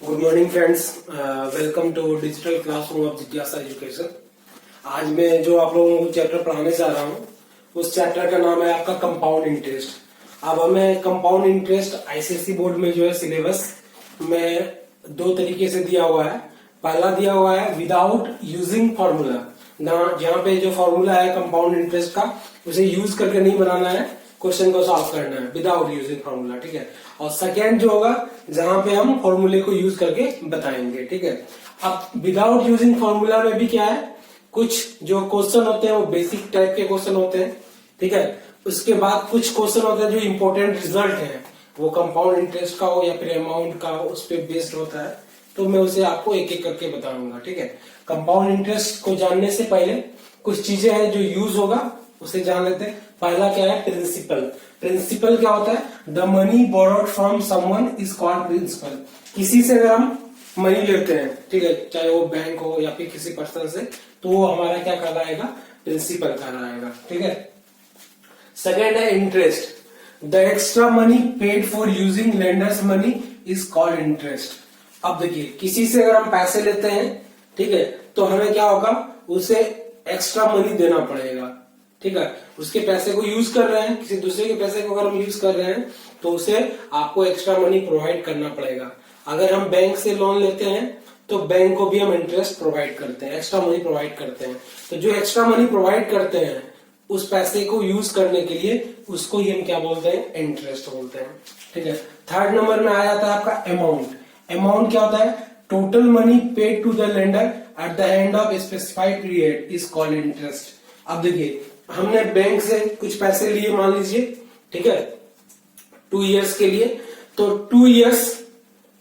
Good morning friends, welcome to digital classroom of जिज्ञासा education. आज मैं जो आप लोगों को चैप्टर पढ़ाने जा रहा हूँ उस चैप्टर का नाम है आपका कंपाउंड इंटरेस्ट। अब हमें कंपाउंड इंटरेस्ट आईसीएसई बोर्ड में जो है सिलेबस में दो तरीके से दिया हुआ है। पहला दिया हुआ है विदाउट यूजिंग फॉर्मूला, जहाँ पे जो फॉर्मूला है कंपाउंड इंटरेस्ट का उसे यूज करके नहीं बनाना है, क्वेश्चन को सॉल्व करना है विदाउट यूजिंग फॉर्मूला। ठीक है। और सेकेंड जो होगा जहां पे हम फॉर्मूले को यूज करके बताएंगे। ठीक है। अब विदाउट यूजिंग फॉर्मूला में भी क्या है, कुछ जो क्वेश्चन होते हैं वो बेसिक टाइप के क्वेश्चन होते हैं। ठीक है। उसके बाद कुछ क्वेश्चन होते हैं जो इंपॉर्टेंट रिजल्ट है, वो कंपाउंड इंटरेस्ट का हो या फिर अमाउंट का हो, उस पर बेस्ड होता है। तो मैं उसे आपको एक एक करके बताऊंगा। ठीक है। कंपाउंड इंटरेस्ट को जानने से पहले कुछ चीजें हैं जो यूज होगा, उसे जान लेते हैं। पहला क्या है, प्रिंसिपल। प्रिंसिपल क्या होता है, the money borrowed from someone is called principal. किसी से अगर हम मनी लेते हैं, ठीक है, चाहे वो बैंक हो या फिर किसी पर्सन से, तो वो हमारा क्या कहलाएगा, प्रिंसिपल कहलाएगा। ठीक है। सेकेंड है interest. The extra money paid for using lenders money is called interest. अब देखिए, किसी से अगर हम पैसे लेते हैं, ठीक है, तो हमें क्या होगा, उसे एक्स्ट्रा मनी देना पड़ेगा। ठीक है। उसके पैसे को यूज कर रहे हैं, किसी दूसरे के पैसे को अगर हम यूज कर रहे हैं तो उसे आपको एक्स्ट्रा मनी प्रोवाइड करना पड़ेगा। अगर हम बैंक से लोन लेते हैं तो बैंक को भी हम इंटरेस्ट प्रोवाइड करते हैं, एक्स्ट्रा मनी प्रोवाइड करते हैं। तो जो एक्स्ट्रा मनी प्रोवाइड करते हैं उस पैसे को यूज करने के लिए उसको ही हम क्या बोलते हैं, इंटरेस्ट बोलते हैं। ठीक है। थर्ड नंबर में आ जाता है आपका अमाउंट। अमाउंट क्या होता है, total money paid to the lender at the end of specified period is called interest. अब देखिए, हमने बैंक से कुछ पैसे लिए, मान लीजिए, ठीक है, 2 इयर्स के लिए। तो 2 years,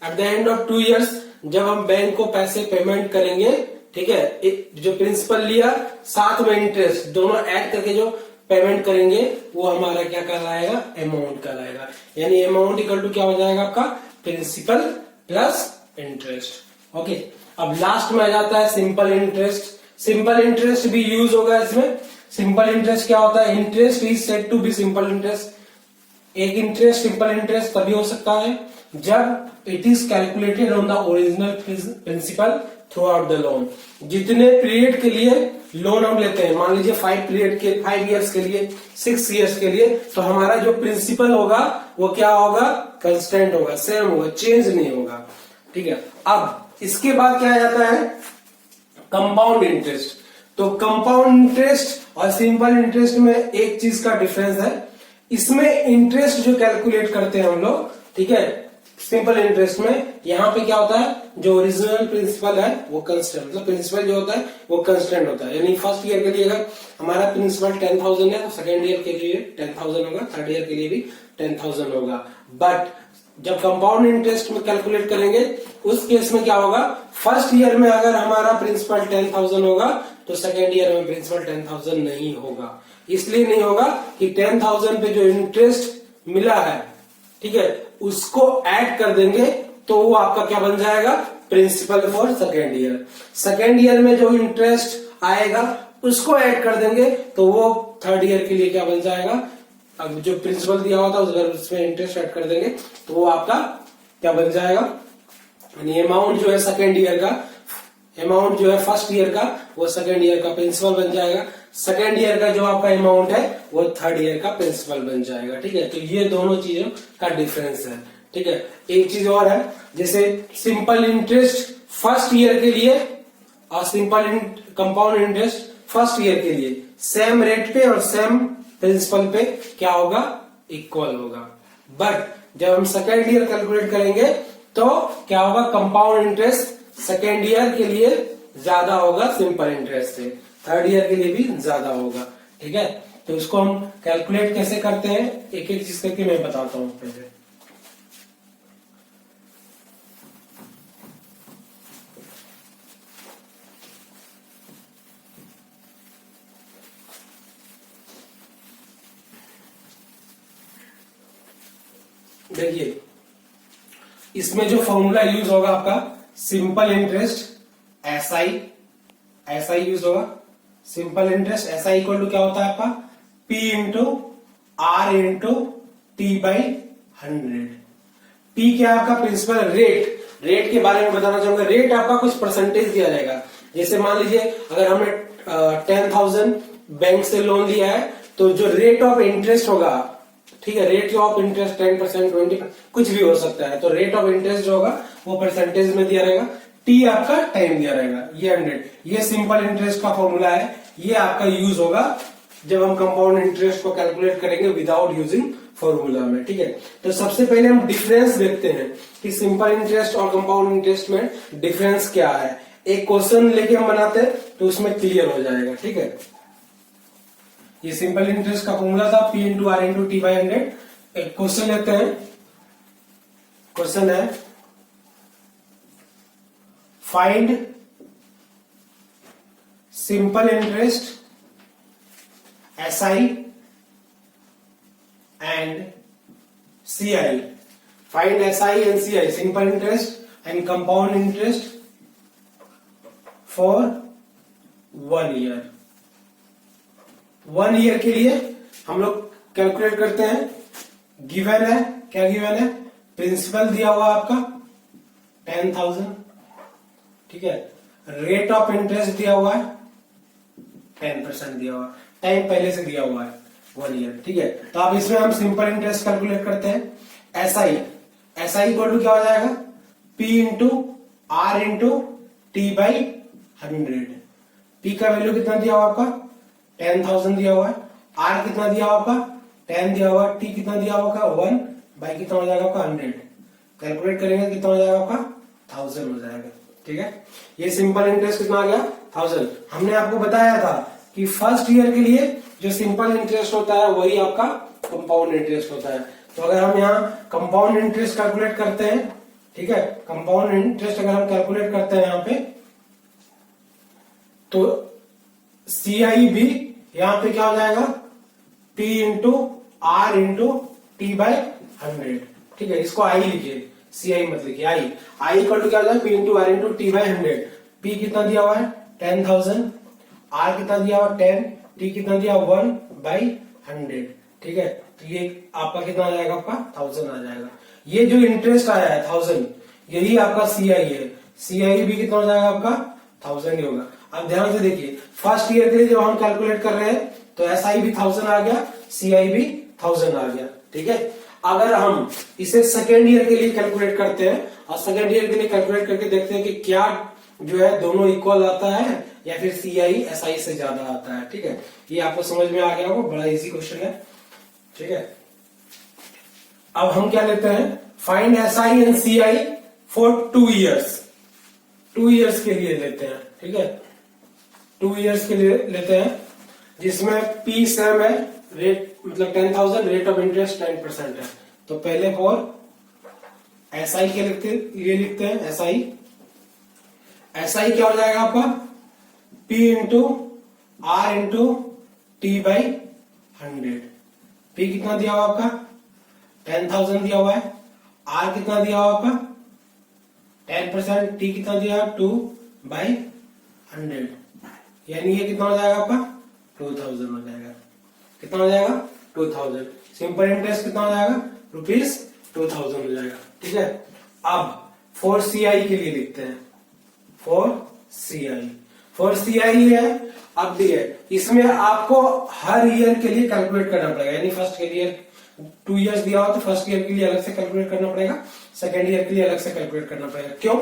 eight the end of 2 years जब हम बैंक को पैसे पेमेंट करेंगे, ठीक है, जो प्रिंसिपल लिया साथ में इंटरेस्ट दोनों ऐड करके जो पेमेंट करेंगे वो हमारा क्या कहलाएगा, अमाउंट कहलाएगा। यानी अमाउंट इक्वल टू क्या हो जाएगा आपका, प्रिंसिपल प्लस इंटरेस्ट। ओके। अब लास्ट में आ जाता है सिंपल इंटरेस्ट। सिंपल इंटरेस्ट भी यूज होगा इसमें। सिंपल इंटरेस्ट क्या होता है, interest is said to be simple interest. एक इंटरेस्ट सिंपल इंटरेस्ट तभी हो सकता है जब it is calculated on the original principal throughout the loan. जितने पीरियड के लिए लोन हम लेते हैं, मान लीजिए 5 इयर्स के लिए, 6 इयर्स के लिए, तो हमारा जो प्रिंसिपल होगा वो क्या होगा, कंस्टेंट होगा, सेम होगा, चेंज नहीं होगा। ठीक है। अब इसके बाद क्या आ जाता है, कंपाउंड इंटरेस्ट। तो कंपाउंड इंटरेस्ट और सिंपल इंटरेस्ट में एक चीज का डिफरेंस है, इसमें इंटरेस्ट जो कैलकुलेट करते हैं हम लोग, ठीक है, सिंपल इंटरेस्ट में यहाँ पे क्या होता है, जो ओरिजिनल प्रिंसिपल है वो कंस्टेंट, मतलब प्रिंसिपल जो होता है वो कंस्टेंट होता है। यानी फर्स्ट ईयर के लिए अगर हमारा प्रिंसिपल 10,000 है तो सेकेंड ईयर के लिए 10,000 होगा, थर्ड ईयर के लिए भी 10,000 होगा। बट जब कंपाउंड इंटरेस्ट में कैलकुलेट करेंगे उस केस में क्या होगा, फर्स्ट ईयर में अगर हमारा प्रिंसिपल 10,000 होगा तो सेकेंड ईयर में प्रिंसिपल 10,000 नहीं होगा। इसलिए नहीं होगा कि 10,000 पे जो इंटरेस्ट मिला है, ठीक है, उसको ऐड कर देंगे तो वो आपका क्या बन जाएगा, principal for second year. Second year में जो इंटरेस्ट आएगा उसको ऐड कर देंगे तो वो थर्ड ईयर के लिए क्या बन जाएगा, अब जो प्रिंसिपल दिया हुआ था अगर उसमें इंटरेस्ट ऐड कर देंगे तो वो आपका क्या बन जाएगा, यानी अमाउंट जो है सेकेंड ईयर का, अमाउंट जो है फर्स्ट ईयर का वो सेकेंड ईयर का प्रिंसिपल बन जाएगा। सेकेंड ईयर का जो आपका अमाउंट है वो थर्ड ईयर का प्रिंसिपल बन जाएगा। ठीक है। तो ये दोनों चीजों का डिफरेंस है। ठीक है। एक चीज और है, जैसे सिंपल इंटरेस्ट फर्स्ट ईयर के लिए और simple compound interest first year के लिए सेम रेट पे और सेम प्रिंसिपल पे क्या होगा, इक्वल होगा। बट जब हम सेकेंड ईयर कैलकुलेट करेंगे तो क्या होगा, कंपाउंड इंटरेस्ट सेकेंड ईयर के लिए ज्यादा होगा सिंपल इंटरेस्ट से, थर्ड ईयर के लिए भी ज्यादा होगा। ठीक है। तो इसको हम कैलकुलेट कैसे करते हैं, एक एक चीज करके मैं बताता हूं पहले। देखिए, इसमें जो फॉर्मूला यूज होगा आपका सिंपल इंटरेस्ट एसआई यूज होगा। Simple interest SI equal to क्या होता है आपका, P into R into T by 100। P क्या है आपका, प्रिंसिपल रेट। रेट के बारे में बताना चाहूंगा। रेट आपका कुछ परसेंटेज दिया जाएगा। जैसे मान लीजिए अगर हमने 10,000 बैंक से लोन लिया है तो जो रेट ऑफ इंटरेस्ट होगा, ठीक है, रेट ऑफ इंटरेस्ट 10%, 20%, कुछ भी हो सकता है। तो रेट ऑफ इंटरेस्ट जो होगा वो परसेंटेज में दिया रहेगा। टी आपका टाइम दिया रहेगा, ये 100। ये सिंपल इंटरेस्ट का फॉर्मूला है, ये आपका यूज होगा जब हम कंपाउंड इंटरेस्ट को कैलकुलेट करेंगे विदाउट यूजिंग फॉर्मूला में, ठीक है। तो सबसे पहले हम डिफरेंस देखते हैं कि सिंपल इंटरेस्ट और कंपाउंड इंटरेस्ट में डिफरेंस क्या है। एक क्वेश्चन लेके हम बनाते हैं तो उसमें क्लियर हो जाएगा, ठीक है। ये सिंपल इंटरेस्ट का फॉर्मूला था P into R into T by 100। एक क्वेश्चन लेते हैं। क्वेश्चन है find simple interest SI and CI. Find SI and CI, simple interest and compound interest for 1 year. 1 year के लिए हम लोग कैलकुलेट करते हैं। गिवन है, क्या गिवन है? प्रिंसिपल दिया हुआ आपका 10,000, ठीक है। रेट ऑफ इंटरेस्ट दिया हुआ है 10% दिया हुआ है। टाइम पहले से दिया हुआ है 1 ईयर, ठीक है। तो अब इसमें हम सिंपल इंटरेस्ट कैलकुलेट करते हैं। SI इक्वल टू क्या हो जाएगा? P into R into T by 100। P का वैल्यू कितना दिया हुआ आपका? 10,000 दिया हुआ है। R कितना दिया हुआ आपका? 10 दिया हुआ है। T कितना दिया हुआ आपका? 1 बाई कितना हो जाएगा आपका? 100। कैलकुलेट करेंगे कितना हो जाएगा आपका? 1000 हो जाएगा, ठीक है। ये सिंपल इंटरेस्ट कितना आ गया? 1000। हमने आपको बताया था कि फर्स्ट ईयर के लिए जो सिंपल इंटरेस्ट होता है वही आपका कंपाउंड इंटरेस्ट होता है। तो अगर हम यहाँ कंपाउंड इंटरेस्ट कैलकुलेट करते हैं, ठीक है, कंपाउंड इंटरेस्ट अगर हम कैलकुलेट करते हैं यहाँ पे, तो CI भी यहाँ पे क्या हो जाएगा? P into R into T by 100, ठीक है। इसको I लिखिए, CI मत लिखिए, I इक्वल टू क्या हो जाएगा? P into R into T by 100। P कितना दिया हुआ है? 10,000। R कितना दिया हुआ? 10। T कितना दिया? 1 बाई 100, ठीक है। तो ये आपका कितना आ जाएगा? आपका 1000 आ जाएगा। ये जो इंटरेस्ट आया है 1000, यही आपका CI है। CI भी कितना हो जाएगा आपका? 1000 ही होगा। अब ध्यान से देखिए, फर्स्ट ईयर के लिए जब हम कैलकुलेट कर रहे हैं तो SI भी 1000 आ गया, CI भी 1000 आ गया, ठीक है। अगर हम इसे सेकेंड ईयर के लिए कैलकुलेट करते हैं और सेकेंड ईयर के लिए कैलकुलेट करके देखते हैं कि क्या जो है दोनों इक्वल आता है या फिर CI SI से ज्यादा आता है, ठीक है। ये आपको समझ में आ गया होगा, बड़ा इजी क्वेश्चन है, ठीक है। अब हम क्या लेते हैं? Find SI and CI for 2 years। 2 years के लिए लेते हैं, ठीक है। 2 years के लिए लेते हैं जिसमें P सेम है, रेट मतलब 10,000, रेट ऑफ इंटरेस्ट 10% है। तो पहले फॉर SI के लिए लिखते हैं। SI क्या हो जाएगा आपका? P into R into T by 100। P कितना दिया हुआ आपका? 10,000 दिया हुआ है। R कितना दिया हुआ आपका? 10%। T कितना दिया? 2 बाई 100, यानी ये कितना हो जाएगा आपका? 2000 हो जाएगा। कितना हो जाएगा? 2000। सिंपल इंटरेस्ट कितना हो जाएगा? ₹2000 हो जाएगा, ठीक है। अब फॉर CI के लिए लिखते हैं। फॉर CI है, अब भी है, इसमें आपको हर ईयर के लिए कैलकुलेट करना पड़ेगा। यानी फर्स्ट ईयर 2 years दिया हो तो फर्स्ट ईयर के लिए अलग से कैलकुलेट करना पड़ेगा, सेकेंड ईयर के लिए अलग से कैलकुलेट करना पड़ेगा। क्यों?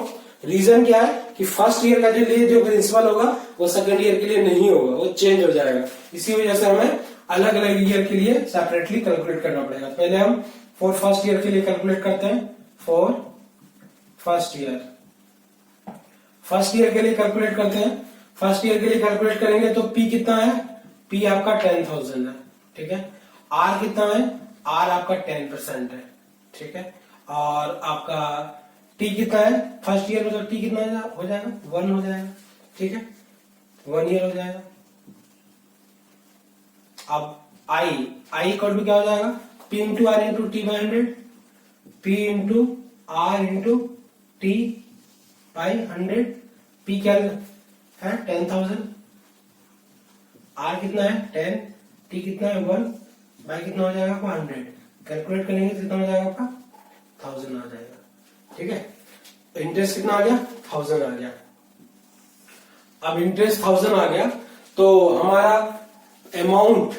रीजन क्या है कि फर्स्ट ईयर का जो प्रिंसिपल होगा वो सेकेंड ईयर के लिए नहीं होगा, वो चेंज हो जाएगा। इसी वजह से हमें अलग अलग ईयर के लिए सेपरेटली कैलकुलेट करना पड़ेगा। पहले हम फॉर फर्स्ट ईयर के लिए कैलकुलेट करते हैं। फॉर फर्स्ट ईयर के लिए कैलकुलेट करते हैं। फर्स्ट ईयर के लिए कैलकुलेट करेंगे तो P कितना है? P आपका 10,000 है, ठीक है। R कितना है? R आपका 10% है, ठीक है। और आपका T कितना है? फर्स्ट ईयर में तो T कितना हो जाएगा? 1 हो जाएगा, ठीक है। 1 ईयर हो जाएगा। अब I इक्वल टू क्या हो जाएगा? P into R into T by 100। P into R into T by 100। P क्या है? 10,000। R कितना है? 10। T कितना है? 1 बाई कितना हो जाएगा आपका? 100। कैलकुलेट करेंगे कितना हो जाएगा आपका? 1000 आ जाएगा, ठीक है। इंटरेस्ट कितना आ गया, 1000 आ गया। अब इंटरेस्ट 1000 आ गया तो हमारा अमाउंट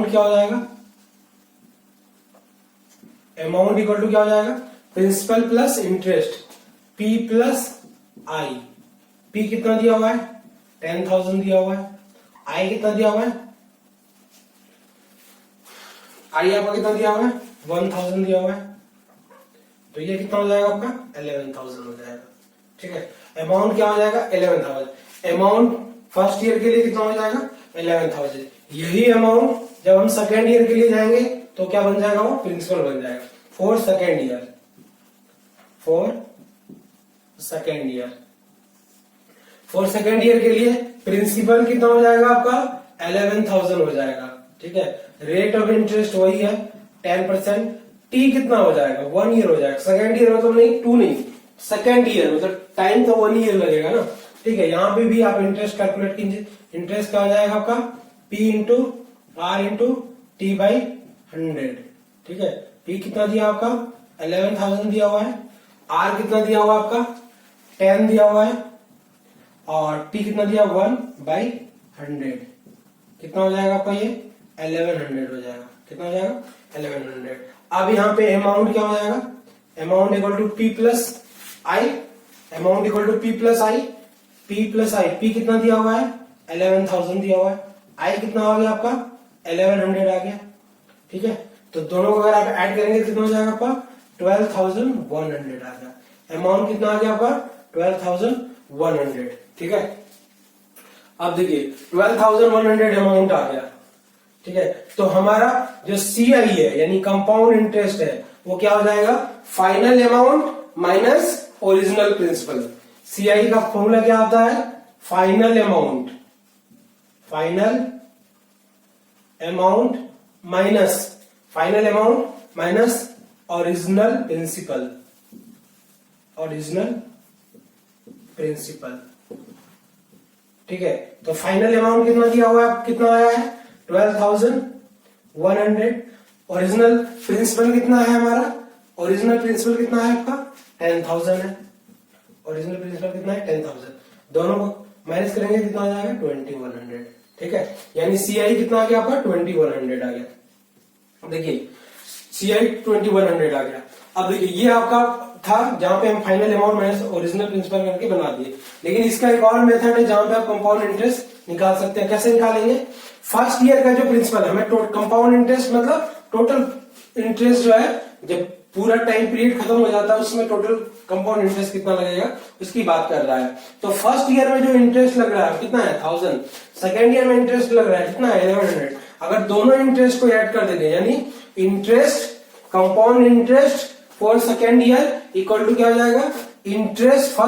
क्या हो जाएगा, अमाउंट इक्वल टू क्या हो जाएगा, principal plus interest, P plus I. P कितना दिया हुआ है, 10,000 दिया हुआ है। I कितना दिया हुआ है, I आपका कितना दिया हुआ है, 1000 दिया हुआ है। तो ये कितना हो जाएगा आपका, 11,000 हो जाएगा। ठीक है, अमाउंट क्या हो जाएगा, 11,000। अमाउंट फर्स्ट ईयर के लिए कितना हो जाएगा, 11,000। यही अमाउंट जब हम सेकेंड ईयर के लिए जाएंगे तो क्या बन जाएगा, वो प्रिंसिपल बन जाएगा for second year. For second year के लिए प्रिंसिपल कितना हो जाएगा आपका, 11,000 हो जाएगा। ठीक है, रेट ऑफ इंटरेस्ट वही है 10%। टी कितना हो जाएगा, 1 ईयर हो जाएगा। सेकेंड ईयर मतलब नहीं, 2 नहीं, सेकेंड ईयर मतलब टाइम तो 1 ईयर लगेगा ना। ठीक है, यहाँ पे भी आप इंटरेस्ट कैलकुलेट कीजिए। इंटरेस्ट क्या हो जाएगा आपका, P into R into T by 100। ठीक है, P कितना दिया आपका, 11,000 दिया हुआ है। R कितना दिया हुआ आपका, 10 दिया हुआ है। और T कितना दिया, 1/100। कितना हो जाएगा आपका, ये 1100 हो जाएगा। कितना हो जाएगा, 1100। अब यहाँ पे अमाउंट क्या हो जाएगा, amount equal to P plus I. Amount equal to P plus I. P plus I, P कितना दिया हुआ है, 11,000 दिया हुआ है। I कितना आ गया आपका, 1100 आ गया। ठीक है, तो दोनों को अगर आप ऐड करेंगे कितना हो जाएगा आपका, 12,100 आ गया। अमाउंट कितना आ गया आपका, 12,100। ठीक है, अब देखिए 12,100 अमाउंट आ गया। ठीक है, तो हमारा जो CI है यानी कंपाउंड इंटरेस्ट है वो क्या हो जाएगा, final amount minus original principal. CI का फॉर्मूला क्या आता है, final amount minus original principal. ठीक है, तो फाइनल अमाउंट कितना दिया हुआ है, कितना आया है, 12,100। ओरिजिनल प्रिंसिपल कितना है हमारा, ओरिजिनल प्रिंसिपल कितना है आपका, 10,000 है। ओरिजिनल प्रिंसिपल कितना है, 10,000। दोनों को माइनस करेंगे कितना आ जाएगा, 2,100। ठीक है, यानी CI कितना आ गया आपका, 2,100 आ गया। देखिए CI 2,100 आ गया। अब देखिए ये आपका था जहां पे हम final amount minus original principal करके बना दिए। लेकिन इसका एक और मेथड है जहां पे आप कंपाउंड इंटरेस्ट निकाल सकते हैं। कैसे निकालेंगे, फर्स्ट ईयर का जो प्रिंसिपल हमें कंपाउंड इंटरेस्ट मतलब टोटल इंटरेस्ट जो है जब पूरा टाइम पीरियड खत्म हो जाता है उसमें टोटल कंपाउंड इंटरेस्ट कितना लगेगा उसकी बात कर रहा है। तो फर्स्ट ईयर में जो इंटरेस्ट लग रहा है कितना है, 1000। सेकेंड ईयर में इंटरेस्ट लग रहा है कितना है, 1100। अगर दोनों इंटरेस्ट को ऐड कर देंगे यानी interest, compound interest for second year equal to क्या हो जाएगा, interest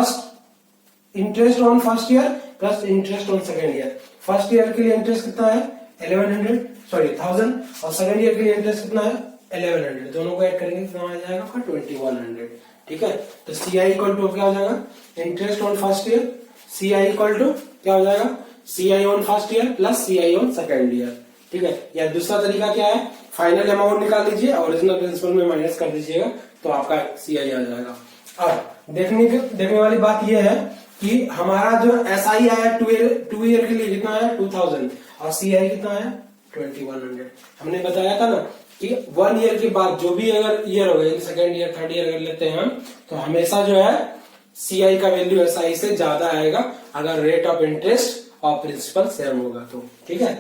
on first year plus interest on second year. First year के लिए इंटरेस्ट कितना है, 1000 और सेकेंड ईयर के लिए इंटरेस्ट कितना है, 1100। दोनों को ऐड करेंगे कितना आ जाएगा आपका, 2,100। ठीक है, तो CI इक्वल टू क्या हो जाएगा, interest on first year. CI equal to क्या हो जाएगा, CI on first year plus CI on second year. ठीक है, या दूसरा तरीका क्या है, फाइनल अमाउंट निकाल लीजिए, ओरिजिनल प्रिंसिपल में माइनस कर दीजिएगा तो आपका CI आ जाएगा। अब देखने वाली बात यह है कि हमारा जो SI आया 2 ईयर के लिए कितना है, 2000 और CI कितना है, 2,100। हमने बताया था ना कि 1 ईयर के बाद जो भी अगर ईयर होगा जैसे सेकेंड ईयर थर्ड ईयर अगर लेते हैं हम तो हमेशा जो है CI का वैल्यू SI से ज्यादा आएगा अगर रेट ऑफ इंटरेस्ट और प्रिंसिपल सेम होगा तो। ठीक है,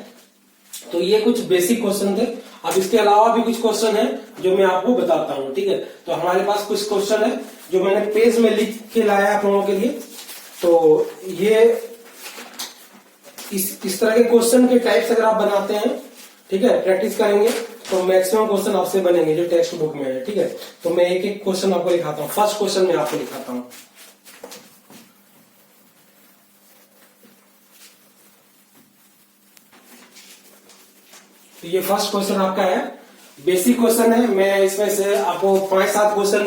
तो ये कुछ बेसिक क्वेश्चन थे। अब इसके अलावा भी कुछ क्वेश्चन है जो मैं आपको बताता हूँ। ठीक है, तो हमारे पास कुछ क्वेश्चन है जो मैंने पेज में लिख के लाया आप लोगों के लिए। तो ये इस तरह के क्वेश्चन के टाइप्स अगर आप बनाते हैं, ठीक है, प्रैक्टिस करेंगे तो मैक्सिमम क्वेश्चन आपसे बनेंगे जो टेक्स्ट बुक में है। ठीक है, तो मैं एक एक क्वेश्चन आपको दिखाता हूँ। फर्स्ट क्वेश्चन मैं आपको दिखाता हूँ। तो ये फर्स्ट क्वेश्चन आपका है, बेसिक क्वेश्चन है। मैं इसमें से आपको 5-7 क्वेश्चन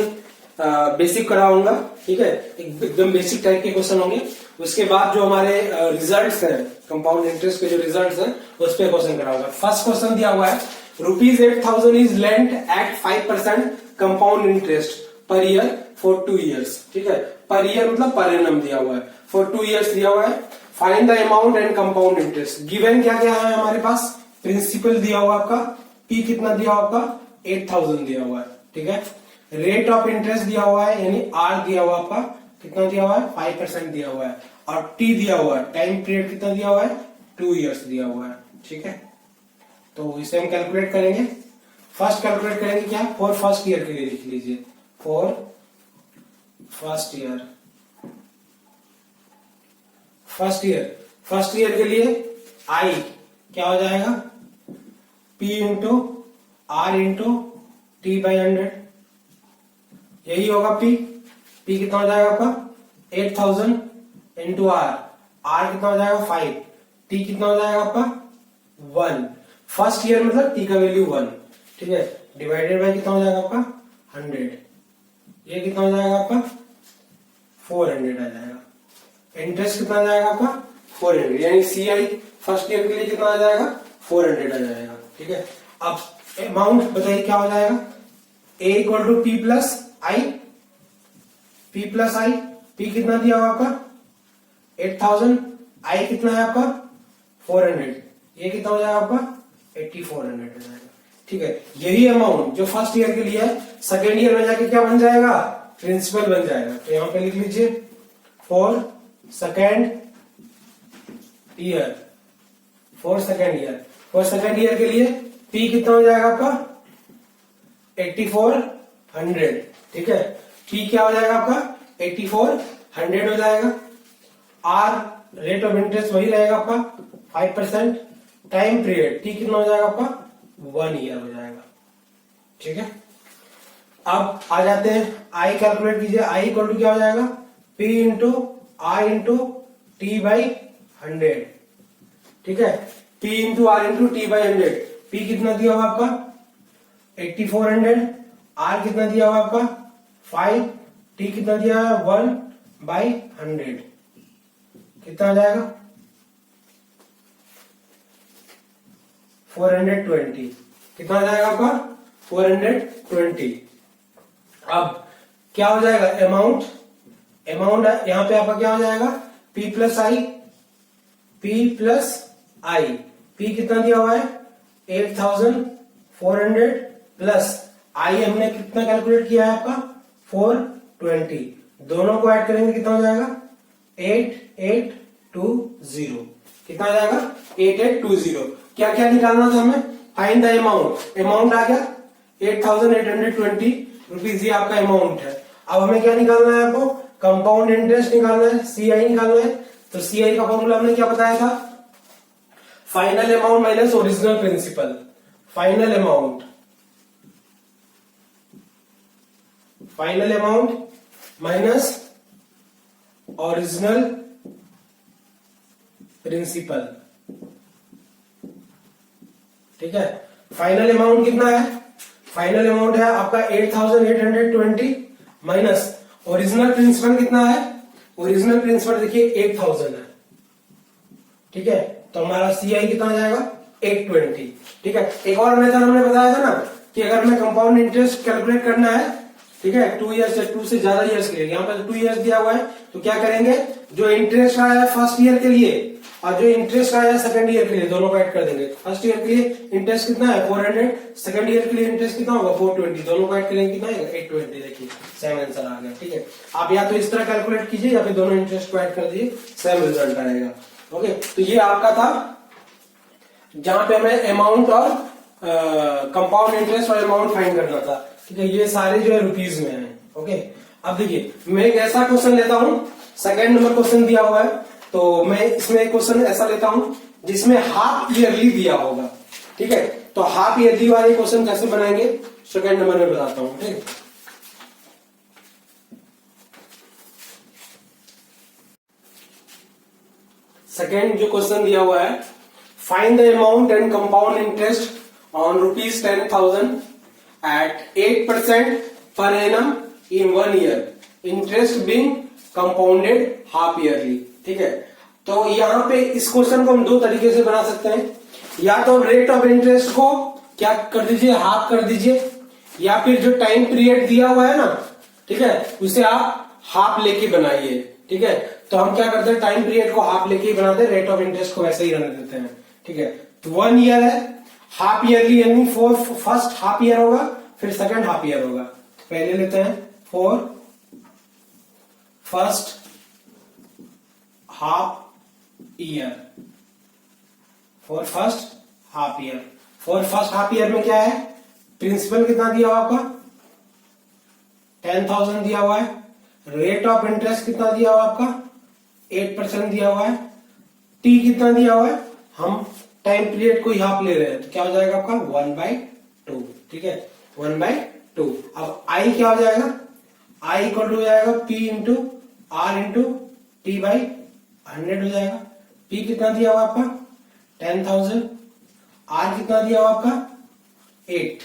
बेसिक कराऊंगा। ठीक है, एकदम बेसिक टाइप के क्वेश्चन होंगे। उसके बाद जो हमारे रिजल्ट्स हैं, कंपाउंड इंटरेस्ट के जो रिजल्ट्स हैं उस पर क्वेश्चन कराऊंगा। फर्स्ट क्वेश्चन दिया हुआ है, ₹8,000 is lent at 5% compound interest per year for 2 years, ठीक है। पर ईयर मतलब पर एनम दिया हुआ है, फॉर 2 years दिया हुआ है। Find the amount and compound interest. Given क्या क्या है हमारे पास, प्रिंसिपल दिया हुआ आपका, पी कितना दिया हुआ आपका 8000 दिया हुआ है, ठीक है। रेट ऑफ इंटरेस्ट दिया हुआ है यानी आर दिया हुआ आपका कितना दिया हुआ है 5% दिया हुआ है, और टी दिया हुआ है, टाइम पीरियड कितना दिया हुआ है 2 years दिया हुआ है, ठीक है। तो इसे हम कैलकुलेट करेंगे। फर्स्ट कैलकुलेट करेंगे क्या, फॉर फर्स्ट ईयर के लिए लिख लीजिए, for first year. First year के लिए आई क्या हो जाएगा, P into R into T by 100, यही होगा P कितना हो जाएगा आपका 8000 इंटू आर कितना हो जाएगा 5, T कितना हो जाएगा आपका 1। फर्स्ट ईयर मतलब T का वैल्यू 1, ठीक है, डिवाइडेड बाय कितना हो जाएगा आपका 100, ये कितना हो जाएगा आपका 400 आ जाएगा। इंटरेस्ट कितना आ जाएगा आपका 400, यानी CI फर्स्ट ईयर के लिए कितना आ जाएगा 400 आ जाएगा, ठीक है। अब अमाउंट बताइए क्या हो जाएगा, A equal to P plus I, P कितना दिया हुआ आपका 8000, I कितना है आपका 400, ये कितना हो जाएगा आपका 8400 हो जाएगा, ठीक है। यही अमाउंट जो फर्स्ट ईयर के लिए है, सेकेंड ईयर में जाके क्या बन जाएगा, प्रिंसिपल बन जाएगा। तो यहां पे लिख लीजिए for second year, for second year के लिए P कितना हो जाएगा आपका 8400, ठीक है। P क्या हो जाएगा आपका 8400 हो जाएगा। R रेट ऑफ इंटरेस्ट वही रहेगा आपका 5%। टाइम पीरियड T कितना हो जाएगा आपका 1 year हो जाएगा, ठीक है। अब आ जाते हैं I कैलकुलेट कीजिए, I इक्वल टू क्या हो जाएगा P into R into T by 100, ठीक है। P into R into T by 100, P कितना दिया हुआ आपका 8400, R कितना दिया हुआ आपका 5, T कितना दिया है 1/100, कितना आ जाएगा 420, कितना आ जाएगा आपका 420। अब क्या हो जाएगा अमाउंट यहां पे आपका क्या हो जाएगा P प्लस आई, P कितना दिया हुआ है 8400 प्लस आई हमने कितना कैलकुलेट किया है आपका 420, दोनों को ऐड करेंगे कितना हो जाएगा 8820, कितना आ जाएगा 8820। क्या क्या निकालना था हमें, फाइंड द अमाउंट आ गया 8820 रुपीज, ये आपका अमाउंट है। अब हमें क्या निकालना है, आपको कंपाउंड इंटरेस्ट निकालना है, CI निकालना है। तो CI का फॉर्मूला हमने क्या बताया था, final amount minus original principal. Final amount minus original principal, ठीक है। फाइनल अमाउंट कितना है, फाइनल अमाउंट है आपका 8820 माइनस ओरिजिनल प्रिंसिपल कितना है, ओरिजिनल प्रिंसिपल देखिए 8000 है, ठीक है। तो हमारा CI कितना आ जाएगा 820, ठीक है। एक और मेथड हमने बताया था ना कि अगर हमें कंपाउंड इंटरेस्ट कैलकुलेट करना है, ठीक है, 2 years से 2 से ज्यादा ईयर्स के लिए, यहाँ पे 2 years दिया हुआ है, तो क्या करेंगे, जो इंटरेस्ट आया है फर्स्ट ईयर के लिए और जो इंटरेस्ट आया है सेकंड ईयर के लिए, दोनों को ऐड कर देंगे। फर्स्ट ईयर के लिए इंटरेस्ट कितना है 400, सेकंड ईयर के लिए इंटरेस्ट कितना होगा 420, दोनों को ऐड करेंगे कितना आएगा 820, देखिए सेम आंसर आ गया, ठीक है। आप या तो इस तरह कैलकुलेट कीजिए या फिर दोनों इंटरेस्ट को ऐड कर दीजिए, सेम रिजल्ट आएगा। ओके, तो ये आपका था जहां पे हमें अमाउंट और कंपाउंड इंटरेस्ट और अमाउंट फाइंड करना था, ठीक है। ये सारे जो है रुपीज में है। ओके, अब देखिए मैं एक ऐसा क्वेश्चन लेता हूं, सेकंड नंबर क्वेश्चन दिया हुआ है, तो मैं इसमें एक क्वेश्चन ऐसा लेता हूं जिसमें हाफ ईयरली दिया होगा, ठीक है। तो हाफ ईयरली वाले क्वेश्चन कैसे बनाएंगे सेकंड नंबर में बताता हूं, ठीक है। सेकंड जो क्वेश्चन दिया हुआ है, find the amount and compound interest on ₹10,000 at 8% per annum in 1 year, interest being compounded half yearly, ठीक है। तो यहाँ पे इस क्वेश्चन को हम दो तरीके से बना सकते हैं, या तो रेट ऑफ इंटरेस्ट को क्या कर दीजिए हाफ कर दीजिए, या फिर जो टाइम पीरियड दिया हुआ है ना ठीक है, उसे आप हाफ लेके बनाइए। ठीक है, तो हम क्या करते हैं, टाइम पीरियड को हाफ लेके ही बनाते हैं, रेट ऑफ इंटरेस्ट को वैसे ही रहने देते हैं। ठीक है, तो 1 ईयर है, हाफ ईयरली यानी फर्स्ट हाफ ईयर होगा, फिर सेकंड हाफ ईयर होगा। पहले लेते हैं for first half year, for first half year. For first half year में क्या है, प्रिंसिपल कितना दिया हुआ आपका 10,000 दिया हुआ है, रेट ऑफ इंटरेस्ट कितना दिया हुआ आपका 8% दिया हुआ है, टी कितना दिया हुआ है, हम टाइम पीरियड को ही हाफ ले रहे हैं, तो क्या हो जाएगा आपका 1/2। ठीक है, 1/2। अब आई क्या हो जाएगा, आई इक्वल टू हो जाएगा P into R into T by 100 हो जाएगा। P कितना दिया हुआ आपका 10,000, आर कितना दिया हुआ आपका 8।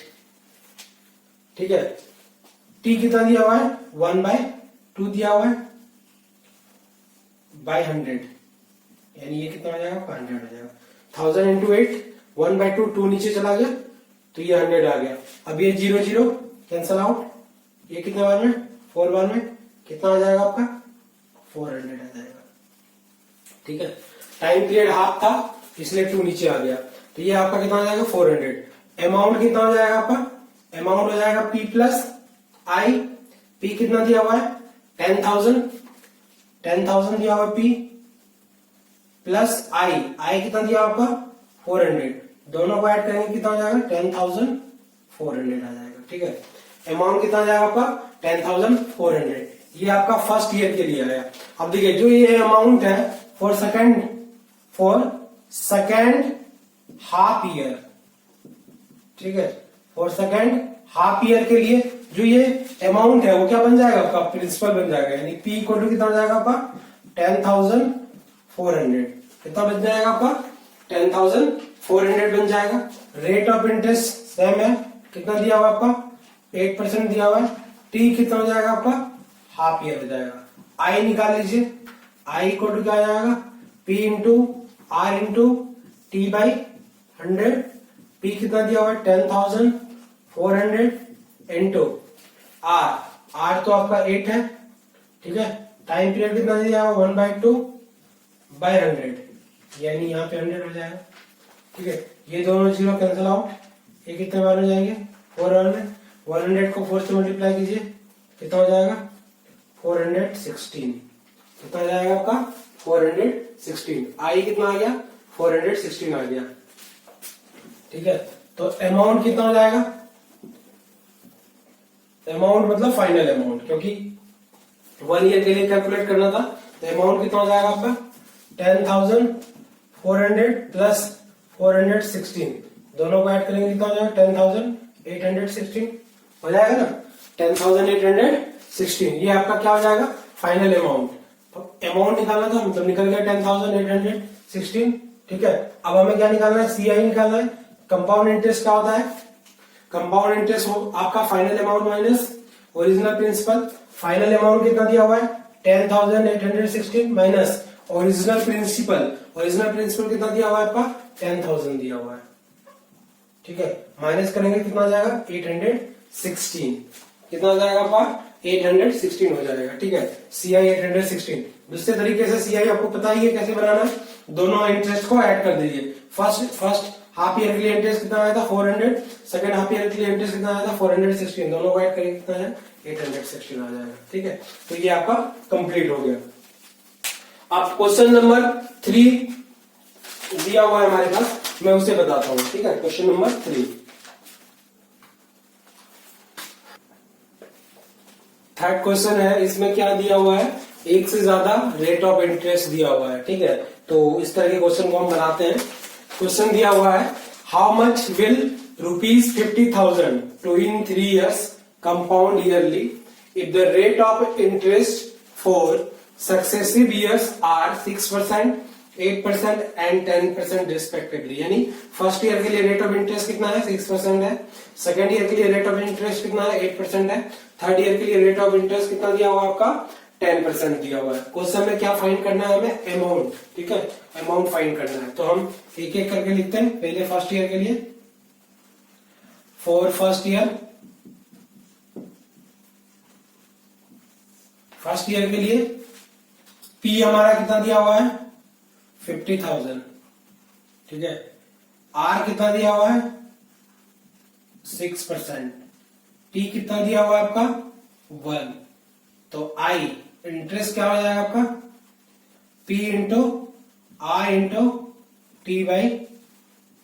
ठीक है, टी कितना दिया हुआ है 1/2 दिया हुआ है बाई 100, यानी ये कितना हो जाएगा 100 हो जाएगा। 1000 इंटू 8, 1/2, 2 नीचे चला गया तो ये 100 आ गया। अब ये 0 0 कैंसल आउट, ये कितने बार में 4 बार में कितना आ जाएगा आपका 400 आ जाएगा। ठीक है, टाइम पीरियड हाफ था इसलिए 2 नीचे आ गया, तो ये आपका कितना हो जाएगा 400। अमाउंट कितना हो जाएगा आपका, अमाउंट हो जाएगा P प्लस आई। P कितना दिया हुआ है 10,000, 10,000 दिया हुआ है P प्लस आई कितना दिया आपका 400, दोनों को ऐड करेंगे कितना हो जाएगा 10,400 आ जाएगा। ठीक है, अमाउंट कितना आ जाएगा आपका 10,400। ये आपका फर्स्ट ईयर के लिए आया। अब देखिए जो ये अमाउंट है फॉर सेकंड हाफ ईयर, ठीक है, फॉर सेकंड हाफ ईयर के लिए जो ये अमाउंट है वो क्या बन जाएगा आपका प्रिंसिपल बन जाएगा, यानी P इक्वल टू कितना हो जाएगा आपका 10,400। कितना बन जाएगा आपका 10,400 बन जाएगा। रेट ऑफ इंटरेस्ट सेम है, कितना दिया हुआ आपका 8% दिया हुआ है। T कितना हो जाएगा आपका हाफ ईयर हो जाएगा। I निकाल लीजिए, I इक्वल टू क्या आ जाएगा P into R into T by 100। P कितना दिया हुआ है 10,400 इंटू R तो आपका 8 है। ठीक है, टाइम पीरियड कितना दिया हुआ 1/2 बाई 100, यानी यहाँ पे 100 हो जाएगा। ठीक है, ये दोनों जीरो कैंसिल आउट, ये कितने बार हो जाएंगे 4 बार में। 100 को 4 से मल्टीप्लाई कीजिए, कितना हो जाएगा 416। कितना हो जाएगा आपका 416। आई कितना आ गया 416 आ गया। ठीक है, तो अमाउंट कितना हो जाएगा, अमाउंट मतलब फाइनल अमाउंट, क्योंकि 1 ईयर के लिए कैलकुलेट करना था, तो अमाउंट कितना हो जाएगा आपका 10,400 प्लस 416, दोनों को ऐड करेंगे कितना हो जाएगा 10,816 हो जाएगा ना, 10,816। ये आपका क्या हो जाएगा फाइनल अमाउंट। तो अमाउंट निकालना था मतलब निकल गया 10,816। ठीक है, अब हमें क्या निकालना है, CI निकालना है। कंपाउंड इंटरेस्ट क्या होता है, कंपाउंड इंटरेस्ट आपका final amount minus original principal. Final amount कितना दिया हुआ है 10,816 minus original principal. Original principal कितना दिया हुआ है आपका 10,000 दिया हुआ है। ठीक है, माइनस करेंगे कितना आ जाएगा 816। कितना आ जाएगा आपका 816 हो जाएगा। ठीक है, CI 816। दूसरे तरीके से CI आपको पता ही है कैसे बनाना है, दोनों इंटरेस्ट को ऐड कर दीजिए। फर्स्ट हाफ ईयर के लिए इंटरेस्ट कितना आया था 400, सेकंड हाफ ईयर के लिए इंटरेस्ट कितना आया था 416, दोनों को ऐड करेंगे कितना है 816 आ जाएगा। ठीक है, तो ये आपका कंप्लीट हो गया। अब क्वेश्चन नंबर 3 दिया हुआ है हमारे पास, मैं उसे बताता हूं। ठीक है, क्वेश्चन नंबर 3 थर्ड क्वेश्चन है। इसमें क्या दिया हुआ है, एक से ज्यादा रेट ऑफ इंटरेस्ट दिया हुआ है। ठीक है, तो इस तरह के क्वेश्चन को हम बनाते हैं। क्वेश्चन दिया हुआ है, how much will ₹50,000 to in 3 years compound yearly if the rate of interest for successive years are 6%, 8% and 10% respectively। यानी फर्स्ट ईयर के लिए रेट ऑफ इंटरेस्ट कितना है 6% है, सेकेंड ईयर के लिए रेट ऑफ इंटरेस्ट कितना है 8% है, थर्ड ईयर के लिए रेट ऑफ इंटरेस्ट कितना दिया हुआ आपका 10% दिया हुआ है। क्वेश्चन में क्या फाइंड करना है हमें, अमाउंट। ठीक है, अमाउंट फाइंड करना है, तो हम एक एक करके लिखते हैं। पहले फर्स्ट ईयर के लिए, for first year first year के लिए पी हमारा कितना दिया हुआ है 50,000, ठीक है। आर कितना दिया हुआ है 6%, टी कितना दिया हुआ है आपका 1, तो आई इंटरेस्ट क्या हो जाएगा आपका P into R into T by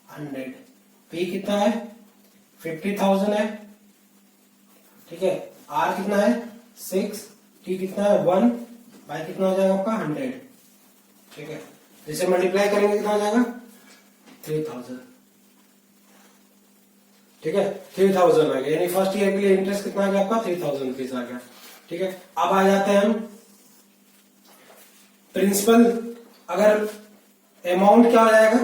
100। P कितना है 50,000 है, ठीक है। आर कितना है 6, टी कितना है 1 बाई कितना हो जाएगा आपका 100, ठीक है। जिसे मल्टीप्लाई करेंगे कितना हो जाएगा 3,000, ठीक है। 3,000 आ गया, यानी फर्स्ट ईयर के लिए इंटरेस्ट कितना आ गया आपका 3,000 रुपीज आ गया, ठीक है। अब आ जाते हैं हम प्रिंसिपल। अगर अमाउंट क्या हो जाएगा,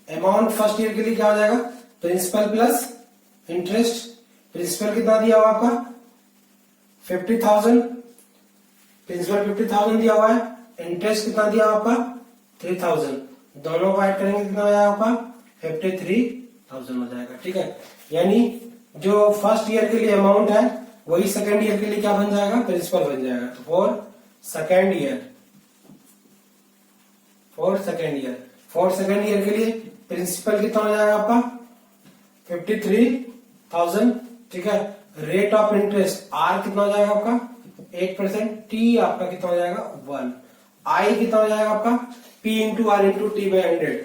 अमाउंट फर्स्ट ईयर के लिए क्या हो जाएगा प्रिंसिपल प्लस इंटरेस्ट। प्रिंसिपल कितना दिया हुआ आपका 50,000, प्रिंसिपल 50,000 दिया हुआ है, इंटरेस्ट कितना दिया हुआ आपका 3,000, दोनों को ऐड करेंगे कितना हो जाएगा आपका 53,000 हो जाएगा, ठीक है। यानी जो फर्स्ट ईयर के लिए अमाउंट है वही सेकेंड ईयर के लिए क्या बन जाएगा प्रिंसिपल बन जाएगा। तो फॉर सेकेंड ईयर के लिए प्रिंसिपल कितना हो जाएगा आपका 53,000, ठीक है। रेट ऑफ इंटरेस्ट आर कितना हो जाएगा आपका 8%, टी आपका कितना हो जाएगा 1, आई कितना हो जाएगा आपका P into R into T by 100,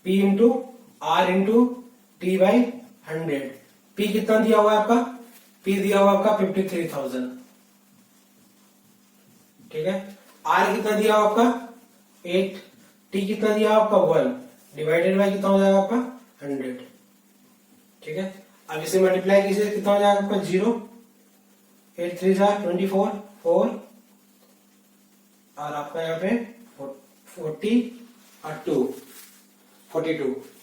P into R into T by 100। P कितना दिया हुआ है आपका, पी दिया हुआ आपका 53,000, ठीक है। आर कितना दिया हुआ आपका 8, टी कितना दिया आपका 1 डिवाइडेड बाई कितना हो जाएगा आपका 100, ठीक है। अब इसे मल्टीप्लाई कीजिए कितना हो जाएगा आपका 0, 8 3 24 4 और आपका यहाँ पे 42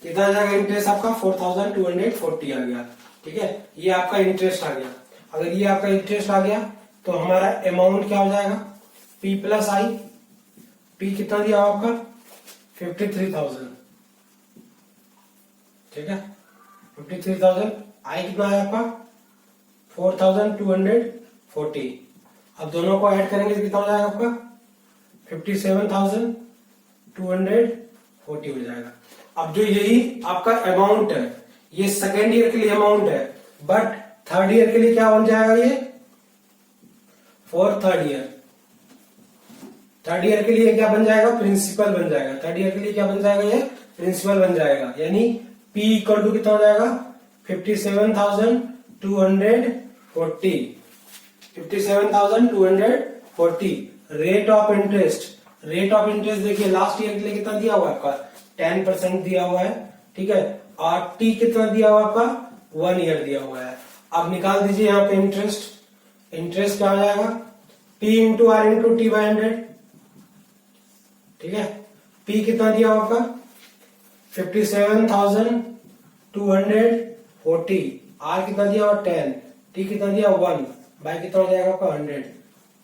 कितना आ जाएगा इंटरेस्ट आपका 4,240 आ गया, ठीक है। ये आपका इंटरेस्ट आ गया। अगर ये आपका इंटरेस्ट आ गया तो हमारा अमाउंट क्या हो जाएगा पी प्लस आई। पी कितना दिया आपका 53,000, ठीक है 53,000। आई कितना है आपका 4,240। अब दोनों को ऐड करेंगे तो कितना हो जाएगा आपका 57,240 हो जाएगा। अब जो यही आपका अमाउंट है ये सेकेंड ईयर के लिए अमाउंट है, बट थर्ड ईयर के लिए क्या बन जाएगा ये फॉर थर्ड ईयर के लिए क्या बन जाएगा प्रिंसिपल बन जाएगा। थर्ड ईयर के लिए क्या बन जाएगा ये प्रिंसिपल बन जाएगा। यानी P इक्वल टू कितना हो जाएगा 57,240 57,240। रेट ऑफ इंटरेस्ट देखिए लास्ट ईयर के लिए कितना दिया हुआ है आपका 10% दिया हुआ है, ठीक है। और T कितना दिया हुआ आपका 1 ईयर दिया हुआ है। अब निकाल दीजिए यहाँ पे इंटरेस्ट क्या हो जाएगा P into R into T by 100, ठीक है। P कितना दिया हुआ आपका 57,240, आर कितना दिया हुआ 10, टी कितना दिया 1 बाई कितना हो जाएगा आपका 100।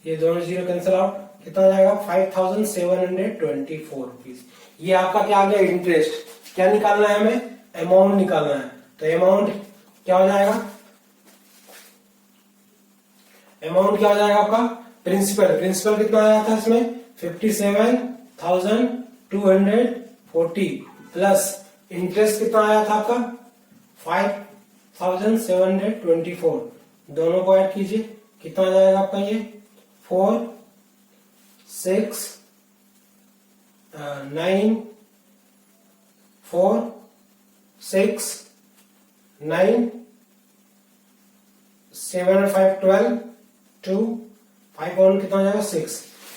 ये दोनों जीरो कैंसिल आउट, कितना हो जाएगा 5,724 रुपीज। ये आपका क्या आ गया इंटरेस्ट। क्या निकालना है हमें अमाउंट निकालना है। तो अमाउंट क्या हो जाएगा आपका प्रिंसिपल कितना आया था इसमें 57,240 प्लस इंटरेस्ट कितना आया था आपका 5,724। दोनों को ऐड कीजिए कितना आ जाएगा आपका ये 4 6 9 4 6 9 7 और 5 12 2 5 और कितना आ जाएगा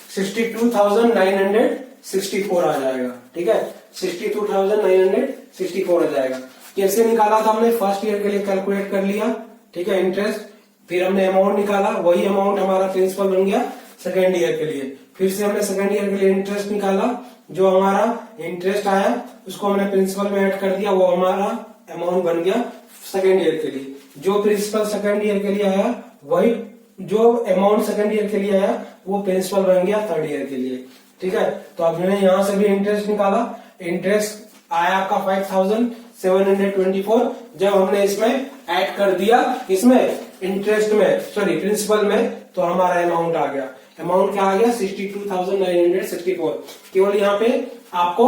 62,964 आ जाएगा, ठीक है 62,964 आ जाएगा। कैसे निकाला था हमने फर्स्ट ईयर के लिए कैलकुलेट कर लिया, ठीक है इंटरेस्ट, फिर हमने अमाउंट निकाला, वही अमाउंट हमारा प्रिंसिपल बन गया सेकेंड ईयर के लिए। फिर से हमने सेकेंड ईयर के लिए इंटरेस्ट निकाला, जो हमारा इंटरेस्ट आया उसको हमने प्रिंसिपल में ऐड कर दिया, वो हमारा अमाउंट बन गया सेकेंड ईयर के लिए। जो प्रिंसिपल सेकेंड ईयर के लिए आया वही जो अमाउंट सेकेंड ईयर के लिए आया वो प्रिंसिपल बन गया थर्ड ईयर के लिए, ठीक है। तो अब मैंने यहां से भी इंटरेस्ट निकाला, इंटरेस्ट आया आपका 5,724। जब हमने इसमें ऐड कर दिया इसमें इंटरेस्ट में, सॉरी प्रिंसिपल में, तो हमारा अमाउंट आ गया। अमाउंट क्या आ गया? 62,964। केवल यहाँ पे आपको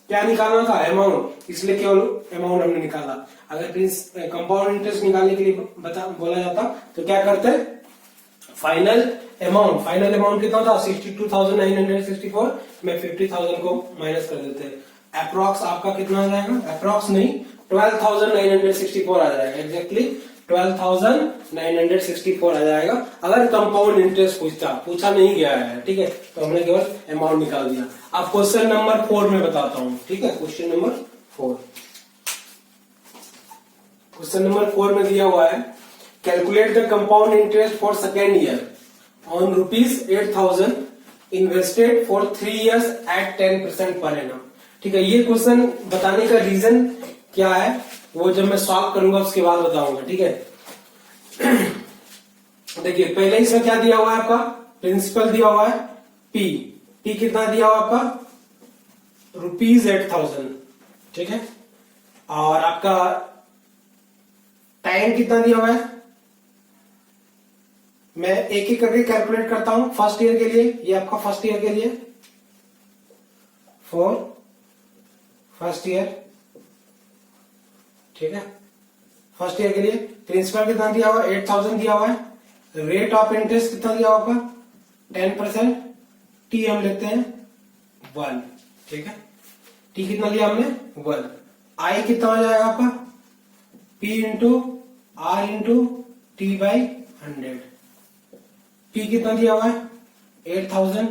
क्या निकालना था? अमाउंट, इसलिए केवल अमाउंट हमने निकाला। अगर कंपाउंड इंटरेस्ट निकालने के लिए बोला जाता तो क्या करते? फाइनल अमाउंट कितना था? 62,964 में 50,000 को माइनस कर देते। अप्रोक्स आपका कितना आ जाएगा? अप्रोक्स नहीं, 12,964 आ जाएगा। एग्जैक्टली 12,964 आ जाएगा अगर कंपाउंड इंटरेस्ट पूछा नहीं गया है। ठीक है, तो हमने केवल अमाउंट निकाल दिया। अब क्वेश्चन नंबर 4 में बताता हूं। ठीक है, क्वेश्चन नंबर 4 में दिया हुआ है, calculate the compound interest for second year on ₹8,000 invested for 3 years at 10% per annum. ठीक है, ये क्वेश्चन बताने का रीजन क्या है वो जब मैं सॉल्व करूंगा उसके बाद बताऊंगा। ठीक है, देखिए पहले इसमें क्या दिया हुआ है? आपका प्रिंसिपल दिया हुआ है पी कितना दिया हुआ आपका? ₹8,000। ठीक है, और आपका टाइम कितना दिया हुआ है? मैं एक एक करके कैलकुलेट करता हूं। फर्स्ट ईयर के लिए, ये आपका फर्स्ट ईयर के लिए, फॉर फर्स्ट ईयर। ठीक है, फर्स्ट ईयर के लिए प्रिंसिपल कितना दिया हुआ है? 8,000 दिया हुआ है। रेट ऑफ इंटरेस्ट कितना दिया होगा? 10%। टी हम लेते हैं 1। ठीक है, टी कितना लिया हमने? 1। आई कितना हो जाएगा आपका? P into R into T by 100। P कितना दिया हुआ है? 8,000,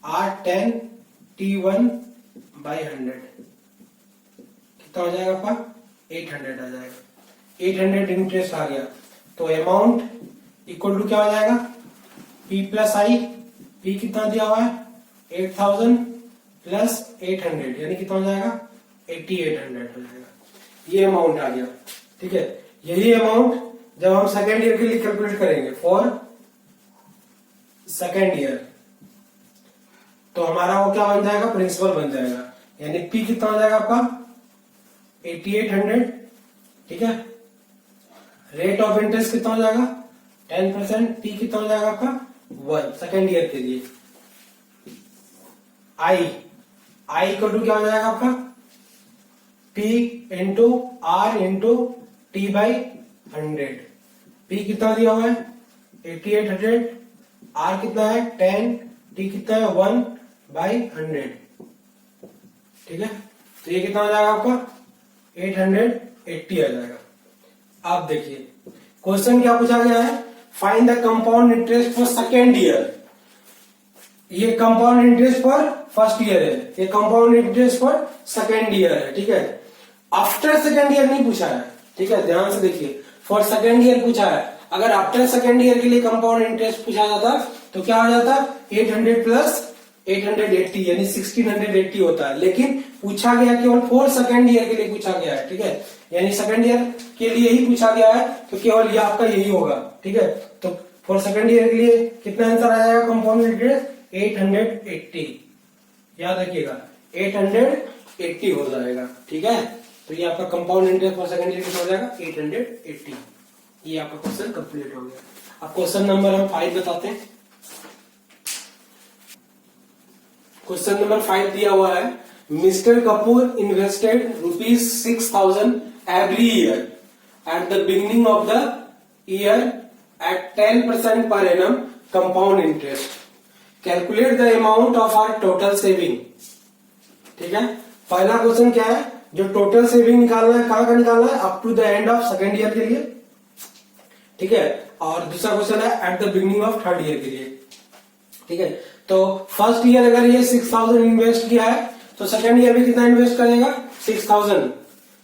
आर 10, टी 1 बाई 100 कितना हो जाएगा आपका? 800 आ जाएगा। 800 इंटरेस्ट आ गया, तो अमाउंट इक्वल टू क्या हो जाएगा? P plus I. P कितना दिया हुआ है? 8,000 प्लस 800 यानी कितना हो जाएगा? 8,800 हो जाएगा। ये अमाउंट आ गया। ठीक है, यही अमाउंट जब हम सेकेंड ईयर के लिए कैलकुलेट करेंगे फॉर सेकेंड ईयर, तो हमारा वो क्या बन जाएगा? प्रिंसिपल बन जाएगा। यानी P कितना हो जाएगा आपका? 8,800। ठीक है, रेट ऑफ इंटरेस्ट कितना हो जाएगा? 10%। टी कितना हो जाएगा आपका? 1 सेकेंड ईयर के लिए। आई इक्वल टू क्या हो जाएगा आपका? P into R into T by 100। P कितना दिया हुआ है? 8,800। आर कितना है? 10। टी कितना है? 1 बाई 100। ठीक है, तो ये कितना हो जाएगा आपका? 880 आ जाएगा। आप देखिए क्वेश्चन क्या पूछा गया है? Find the compound interest for second year. ये compound interest for first year है, ये compound interest for second year है। ठीक है, आफ्टर सेकेंड ईयर नहीं पूछा है। ठीक है, ध्यान से देखिए, फॉर सेकेंड ईयर पूछा है। अगर आफ्टर सेकेंड ईयर के लिए कंपाउंड इंटरेस्ट पूछा जाता तो क्या हो जाता? 800 प्लस 880 यानी 1680 होता है। लेकिन पूछा गया केवल फॉर सेकेंड ईयर के लिए पूछा गया है। ठीक है, यानी सेकेंड ईयर के लिए ही पूछा गया है, तो केवल ये आपका यही होगा। ठीक है, तो फॉर सेकेंड ईयर के लिए कितना आंसर आ जाएगा? Compound interest 880। याद रखिएगा 880 हो जाएगा। ठीक है, तो ये आपका compound interest for second year कितना हो जाएगा? 880। ये आपका क्वेश्चन कंप्लीट हो गया। अब क्वेश्चन नंबर हम 5 बताते हैं। क्वेश्चन नंबर 5 दिया हुआ है, mister Kapoor invested ₹6,000 every year at the beginning of the year at 10% per annum compound interest. Calculate the amount of our total saving. ठीक है, पहला क्वेश्चन क्या है? जो टोटल सेविंग निकालना है, कहां का निकालना है? Up to the end of second year के लिए। ठीक है, और दूसरा क्वेश्चन है at the beginning of third year के लिए। ठीक है, तो फर्स्ट ईयर अगर ये 6,000 इन्वेस्ट किया है तो सेकेंड ईयर में कितना इन्वेस्ट करेगा? 6,000।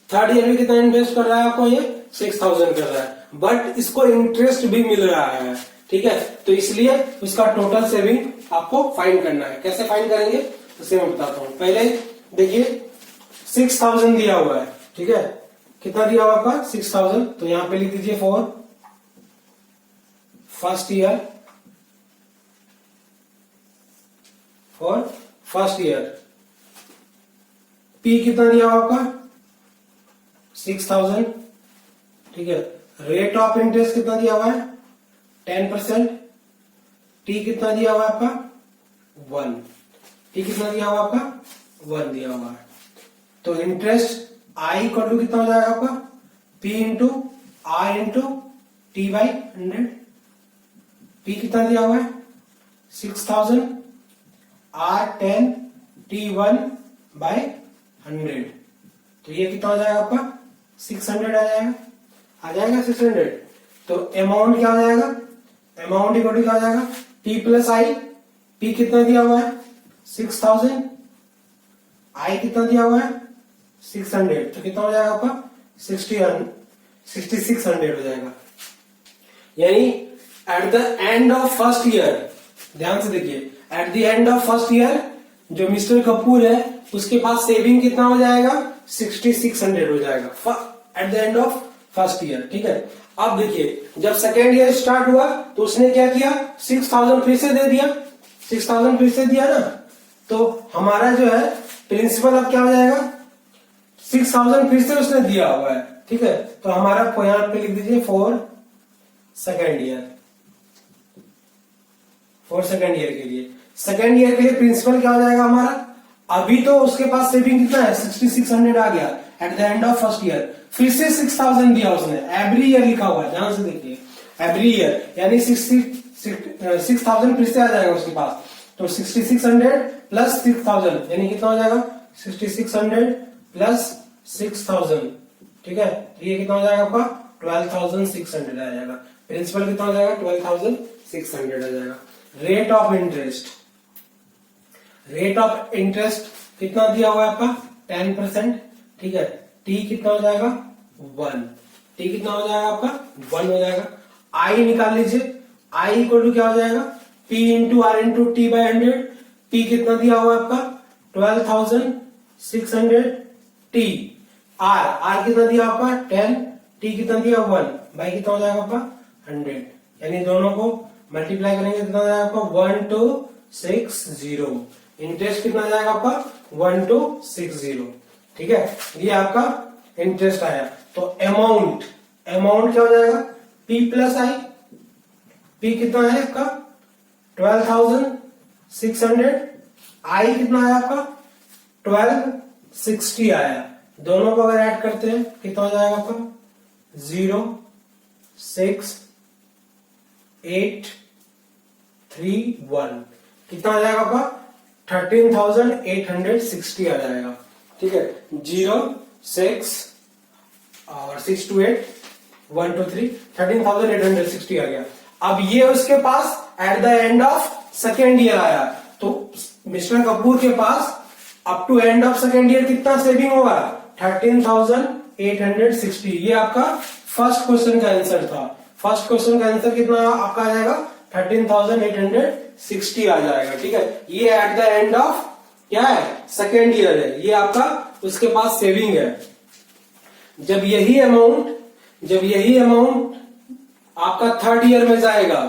थर्ड ईयर में कितना इन्वेस्ट कर रहा है आपको? ये 6,000 कर रहा है, बट इसको इंटरेस्ट भी मिल रहा है। ठीक है, तो इसलिए उसका टोटल सेविंग आपको फाइंड करना है। कैसे फाइंड करेंगे उसे मैं बताता हूं। पहले देखिए 6,000 दिया हुआ है। ठीक है, कितना दिया हुआ आपका? 6,000। तो यहां पे लिख दीजिए for first year, for first year. P कितना दिया हुआ आपका? 6,000। ठीक है, रेट ऑफ इंटरेस्ट कितना दिया हुआ है 10%, टी कितना दिया हुआ है आपका 1, टी कितना दिया हुआ आपका 1 दिया हुआ है। तो इंटरेस्ट आई इक्वल टू कितना हो जाएगा आपका P into R into T by 100। P कितना दिया हुआ है 6000, आर 10, टी 1 बाई 100। तो ये कितना हो जाएगा आपका 600 आ जाएगा 600। तो अमाउंट क्या हो जाएगा, अमाउंट इक्वल टू क्या हो जाएगा पी प्लस आई। पी कितना दिया हुआ है 6000, आई कितना दिया हुआ है 600। तो कितना हो जाएगा आपका 6600 हो जाएगा। यानी eight the end of first year, ध्यान से देखिए, eight the end of first year जो मिस्टर कपूर है उसके पास सेविंग कितना हो जाएगा 6600 हो जाएगा eight the end of first year. ठीक है, अब देखिए जब सेकेंड ईयर स्टार्ट हुआ तो उसने क्या किया 6000 फिर से दे दिया, 6000 फिर से दिया ना, तो हमारा जो है प्रिंसिपल अब क्या हो जाएगा 6000 फिर से उसने दिया हुआ है। ठीक है, तो हमारा यहां पे लिख दीजिए for second year, for second year के लिए। सेकेंड ईयर के लिए प्रिंसिपल क्या हो जाएगा हमारा, अभी तो उसके पास सेविंग कितना है 6600 आ गया eight the end of first year, फिर से 6000 दिया उसने, एवरी ईयर लिखा हुआ है, ध्यान से देखिए एवरी ईयर, यानी 6000 फिर से आ जाएगा उसके पास। तो 6600 प्लस 6000 यानी कितना हो जाएगा 6600 प्लस 6000। ठीक है, तो ये कितना हो जाएगा आपका 12600 आ जाएगा। प्रिंसिपल कितना हो जाएगा 12600 आ जाएगा। Rate of interest, rate of interest कितना दिया हुआ है आपका 10%। ठीक है, टी कितना हो जाएगा 1, टी कितना हो जाएगा आपका 1 हो जाएगा। आई निकाल लीजिए, आई इक्वल टू क्या हो जाएगा P into R into T by 100। P कितना दिया हुआ है आपका 12600, टी आर, आर कितना दिया आपका 10, टी कितना दिया 1 बाई कितना हो जाएगा आपका 100, यानी दोनों को मल्टीप्लाई करेंगे कितना हो जाएगा आपका 1260। इंटरेस्ट कितना आ जाएगा आपका 1260। ठीक है, ये आपका इंटरेस्ट आया। तो अमाउंट, अमाउंट क्या हो जाएगा पी प्लस आई। पी कितना है आपका 12600, आई कितना आया आपका 1260 आया। दोनों को अगर ऐड करते हैं कितना हो जाएगा आपका 06831, कितना आ जाएगा आपका 13860 आ जाएगा। ठीक है, 0 6 और 6 2 8 1 2 3 13860 आ गया। अब ये उसके पास at the end of second year आया, तो मिस्टर कपूर के पास up to end of second year कितना सेविंग होगा 13860। ये आपका फर्स्ट क्वेश्चन का आंसर था। फर्स्ट क्वेश्चन का आंसर कितना आपका आ जाएगा 13860 आ जाएगा। ठीक है, ये एट द एंड ऑफ क्या है सेकेंड ईयर है, ये आपका उसके पास सेविंग है। जब यही अमाउंट आपका थर्ड ईयर में जाएगा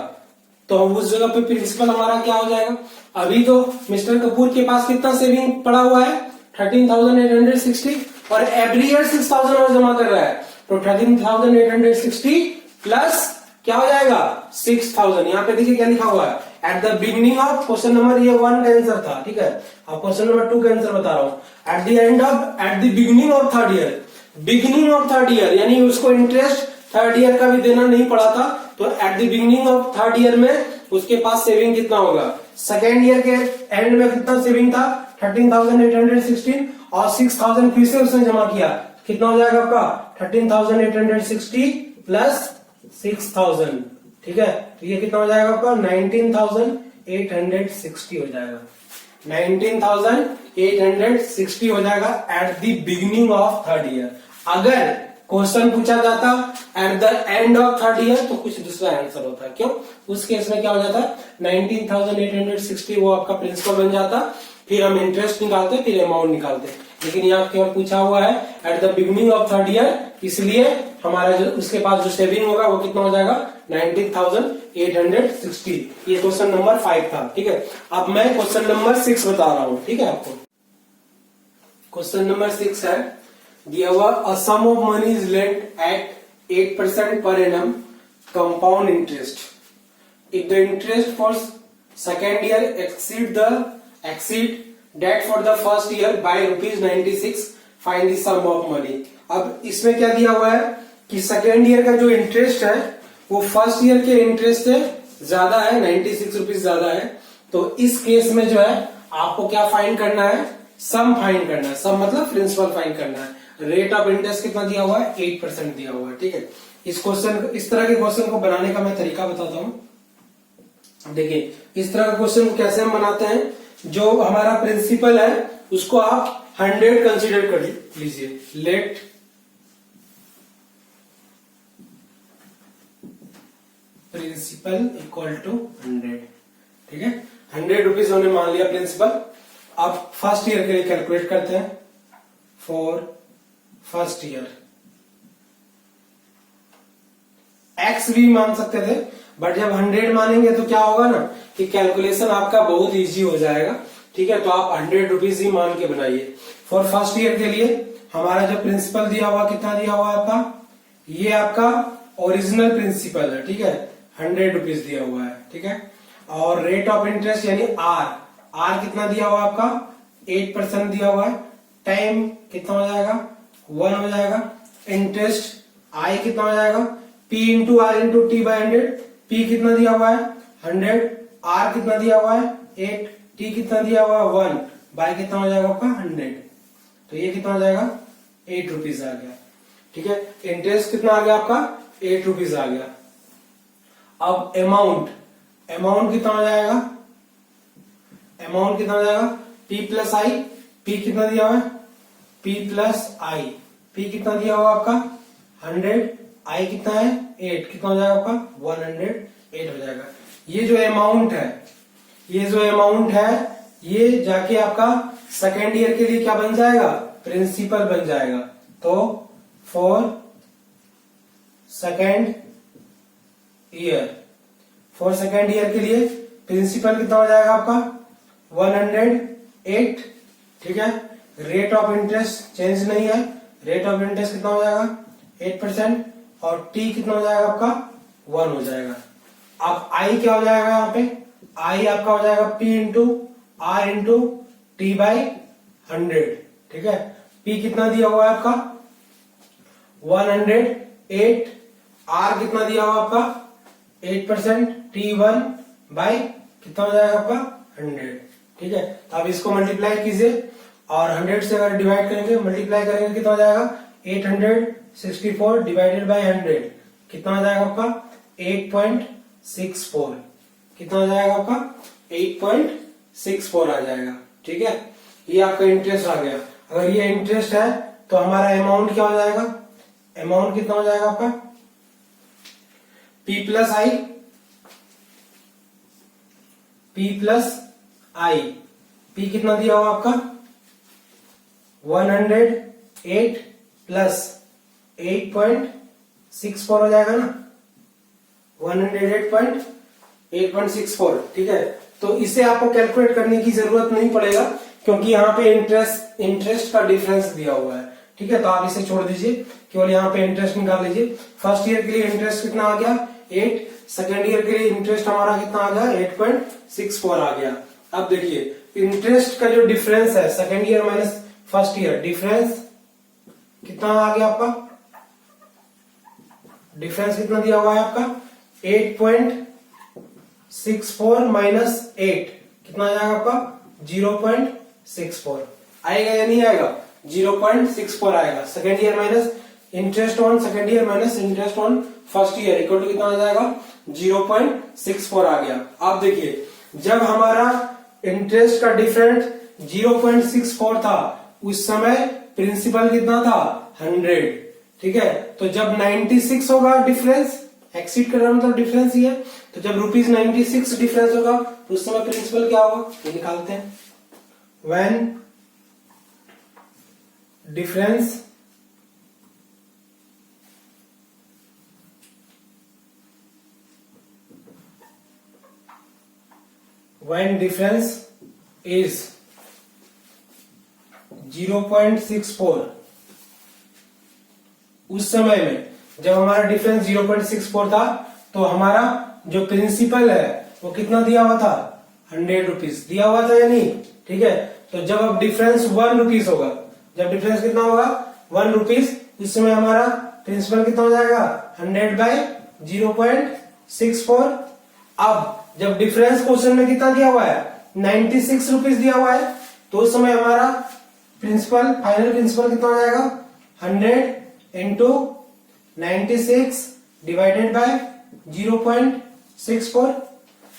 तो उस जगह पे प्रिंसिपल हमारा क्या हो जाएगा। अभी तो मिस्टर कपूर के पास कितना सेविंग पड़ा हुआ है 13860 और एवरी ईयर 6000 और जमा कर रहा है, तो 13860 प्लस क्या हो जाएगा 6000। यहाँ पे देखिए क्या लिखा हुआ है at the beginning of question number, ये 1 का आंसर था। ठीक है, अब क्वेश्चन नंबर 2 का आंसर बता रहा हूं। Eight the end of, eight the beginning of third year, beginning of third year यानी उसको इंटरेस्ट थर्ड ईयर का भी देना नहीं पड़ा था, तो eight the beginning of third year में उसके पास सेविंग कितना होगा। सेकेंड ईयर के एंड में कितना सेविंग था 13816 और 6000 फिर से उसने जमा किया, कितना हो जाएगा आपका 13860 प्लस 6000। ठीक है, तो ये कितना हो जाएगा आपका 19860 हो जाएगा। 19860 हो जाएगा eight the beginning of third year. अगर क्वेश्चन पूछा जाता eight the end of third year तो कुछ दूसरा आंसर होता है। क्यों, उस केस में क्या हो जाता 19860 वो आपका प्रिंसिपल बन जाता, फिर हम इंटरेस्ट निकालते, फिर अमाउंट निकालते। लेकिन यहाँ केवल पूछा हुआ है at the beginning of third year, इसलिए हमारा जो उसके पास जो सेविंग होगा वो कितना हो जाएगा 19860। ये क्वेश्चन नंबर 5 था। ठीक है, अब मैं क्वेश्चन नंबर 6 बता रहा हूं। ठीक है, आपको क्वेश्चन नंबर 6 है, दिया हुआ a sum of money is lent at 8% per annum compound interest. If the interest for second year exceed that for the first year by ₹96, find the sum of money. अब इसमें क्या दिया हुआ है कि सेकेंड ईयर का जो interest है वो फर्स्ट ईयर के इंटरेस्ट से ज्यादा है, ₹96 ज्यादा है। तो इस केस में जो है आपको क्या फाइंड करना है, सम फाइंड करना है। सम मतलब प्रिंसिपल फाइंड करना है। रेट ऑफ इंटरेस्ट कितना दिया हुआ है, 8% दिया हुआ है। ठीक है, इस तरह के क्वेश्चन को बनाने का मैं तरीका बताता हूं। देखिए इस तरह का क्वेश्चन को कैसे हम बनाते हैं, जो हमारा प्रिंसिपल है उसको आप 100 कंसीडर कर लीजिए। Let principal equal to 100। ठीक है, ₹100 हमने मान लिया प्रिंसिपल। अब फर्स्ट ईयर के लिए कैलकुलेट करते हैं। फॉर फर्स्ट ईयर एक्स भी मान सकते थे, बट जब 100 मानेंगे तो क्या होगा ना कि कैलकुलेशन आपका बहुत इजी हो जाएगा। ठीक है, तो आप ₹100 ही मान के बनाइए। फॉर फर्स्ट ईयर के लिए हमारा जो प्रिंसिपल दिया हुआ कितना दिया हुआ आपका, ये आपका ओरिजिनल प्रिंसिपल है। ठीक है, ₹100 दिया हुआ है। ठीक है, और रेट ऑफ इंटरेस्ट यानी आर कितना दिया हुआ आपका, 8% दिया हुआ है। टाइम कितना हो जाएगा, 1 हो जाएगा। इंटरेस्ट आई कितना हो जाएगा, P into R into T by 100। P कितना दिया हुआ है 100, R कितना दिया हुआ है 8, T कितना दिया हुआ है 1, बाई कितना हो जाएगा आपका 100। तो ये कितना हो जाएगा, ₹8 आ गया। ठीक है, इंटरेस्ट कितना आ गया आपका, ₹8 आ गया। अब अमाउंट कितना हो जाएगा, P प्लस आई। P कितना दिया हुआ है, P प्लस आई। P कितना दिया हुआ आपका 100, आई कितना है 8, कितना हो जाएगा आपका 108 हो जाएगा। ये जो अमाउंट है ये जाके आपका सेकेंड ईयर के लिए क्या बन जाएगा, प्रिंसिपल बन जाएगा। तो फॉर सेकेंड ईयर के लिए प्रिंसिपल कितना हो जाएगा आपका 108। ठीक है, रेट ऑफ इंटरेस्ट चेंज नहीं है, रेट ऑफ इंटरेस्ट कितना हो जाएगा 8%, और टी कितना हो जाएगा आपका 1 हो जाएगा। अब आई क्या हो जाएगा, यहाँ पे आई आपका हो जाएगा P into R into T by 100। ठीक है, P कितना दिया हुआ है आपका 108, आर कितना दिया हुआ आपका 8%, T1 बाई कितना हो जाएगा आपका 100। ठीक है, तो अब इसको मल्टीप्लाई कीजिए और 100 से अगर डिवाइड करेंगे, मल्टीप्लाई करेंगे कितना हो जाएगा 864 डिवाइडेड बाई 100 कितना हो जाएगा आपका 8.64। कितना हो जाएगा आपका 8.64 आ जाएगा। ठीक है, ये आपका इंटरेस्ट आ गया। अगर ये इंटरेस्ट है तो हमारा अमाउंट क्या हो जाएगा, अमाउंट कितना हो जाएगा आपका P प्लस आई। P कितना दिया हुआ आपका 108 प्लस 8.64 हो जाएगा ना, 108.64। ठीक है, तो इसे आपको कैलकुलेट करने की जरूरत नहीं पड़ेगा क्योंकि यहाँ पे इंटरेस्ट का डिफरेंस दिया हुआ है। ठीक है, तो आप इसे छोड़ दीजिए, केवल यहाँ पे इंटरेस्ट निकाल लीजिए। फर्स्ट ईयर के लिए इंटरेस्ट कितना आ गया 8, सेकेंड ईयर के लिए इंटरेस्ट हमारा कितना आ गया 8.64 आ गया। अब देखिए इंटरेस्ट का जो डिफरेंस है second year minus first year, difference कितना आ गया आपका, डिफरेंस कितना दिया हुआ है आपका 8.64 माइनस 8 कितना आ जाएगा आपका 0.64 आएगा या नहीं आएगा, 0.64 आएगा। Second year minus interest on second year minus interest on first year equal to कितना आ जाएगा 0.64 आ गया। अब देखिए जब हमारा इंटरेस्ट का डिफरेंस 0.64 था उस समय प्रिंसिपल कितना था 100। ठीक है, तो जब 96 होगा डिफरेंस, एक्सीड कर रहा मतलब डिफरेंस ही है, तो जब ₹96 डिफरेंस होगा तो उस समय प्रिंसिपल क्या होगा, ये निकालते हैं। व्हेन डिफरेंस is 0.64 उस समय में जब हमारा डिफरेंस 0.64 था तो हमारा जो प्रिंसिपल है वो कितना दिया हुआ था, 100 रुपीज दिया हुआ था या नहीं, ठीक है। तो जब अब डिफरेंस 1 रुपीज होगा, जब डिफरेंस कितना होगा 1 रुपीज, इस समय हमारा प्रिंसिपल कितना हो जाएगा 100 बाय 0.64। अब जब डिफरेंस क्वेश्चन में कितना दिया हुआ है 96 रुपीज दिया हुआ है, तो उस समय हमारा प्रिंसिपल, फाइनल प्रिंसिपल कितना हो जाएगा 100 into 96 divided by 0.64।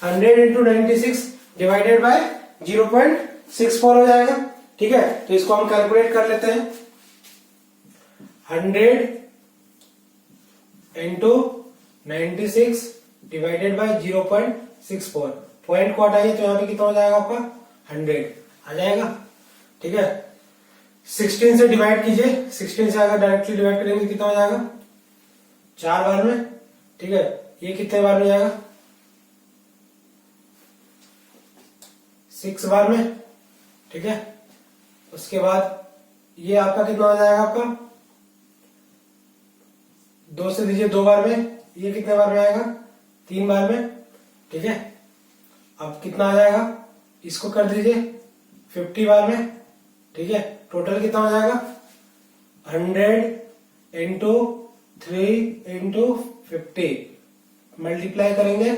100 into 96 divided by 0.64 हो जाएगा, ठीक है। तो इसको हम कैलकुलेट कर लेते हैं। 100 इंटू 96 डिवाइडेड बाय 0.64, पॉइंट को हटाइए तो यहाँ पे कितना हो जाएगा आपका 100 आ जाएगा, ठीक है। 16 से डिवाइड कीजिए, 16 से अगर डायरेक्टली डिवाइड करेंगे कितना हो जाएगा 4 बार में, ठीक है। ये कितने बार में जाएगा 6 बार में, ठीक है। उसके बाद ये आपका कितना हो जाएगा आपका 2 से दीजिए 2 बार में, ये कितने बार में आएगा 3 बार में, ठीक है। अब कितना आ जाएगा, इसको कर दीजिए 50 बार में, ठीक है। टोटल कितना हो जाएगा 100 इंटू 3 इंटू 50 मल्टीप्लाई करेंगे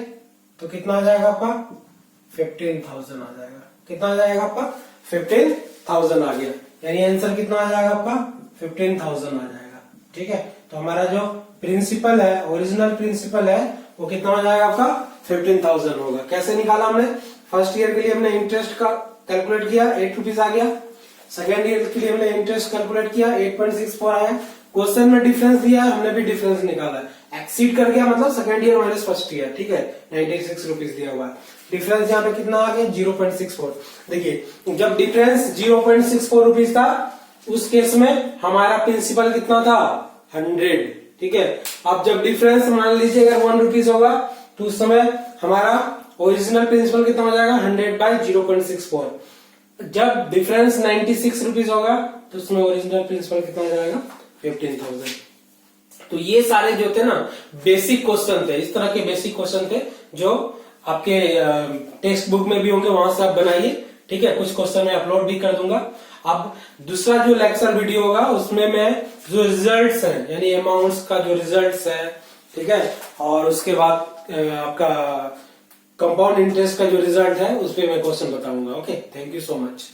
तो कितना आ जाएगा आपका 15,000 आ जाएगा। कितना आ जाएगा आपका 15,000 आ गया, यानी आंसर कितना आ जाएगा आपका 15,000 आ जाएगा, ठीक है। तो हमारा जो प्रिंसिपल है, ओरिजिनल प्रिंसिपल है, वो कितना हो जाएगा आपका 15,000 होगा। कैसे निकाला हमने, फर्स्ट ईयर के लिए हमने इंटरेस्ट का कैलकुलेट किया 8 रुपीज आ गया, सेकेंड ईयर के लिए हमने इंटरेस्ट कैलकुलेट किया 8.64 आया, क्वेश्चन में डिफरेंस दिया है, हमने भी डिफरेंस निकाला है, एक्सीड कर गया मतलब second year minus first year, ठीक है। 96 रुपीज दिया हुआ है, डिफरेंस यहाँ पे कितना आ गया 0.64। देखिए जब डिफरेंस 0.64 रुपीज था उस केस में हमारा प्रिंसिपल कितना था 100, ठीक है। अब जब डिफरेंस मान लीजिए अगर 1 रुपीज होगा तो उस समय हमारा ओरिजिनल प्रिंसिपल कितना हो जाएगा 100 बाय 0.64। जब डिफरेंस 96 रुपीज होगा तो उसमें ओरिजिनल प्रिंसिपल कितना हो जाएगा 15,000। तो ये सारे जो थे ना बेसिक क्वेश्चन थे, इस तरह के बेसिक क्वेश्चन थे जो आपके टेक्स्ट बुक में भी होंगे, वहां से आप बनाइए, ठीक है। कुछ क्वेश्चन मैं अपलोड भी कर दूंगा। अब दूसरा जो लेक्चर वीडियो होगा उसमें मैं जो रिजल्ट्स हैं यानी अमाउंट्स का जो रिजल्ट्स है, ठीक है, और उसके बाद आपका कंपाउंड इंटरेस्ट का जो रिजल्ट है उस पर मैं क्वेश्चन बताऊंगा। Okay, thank you so much.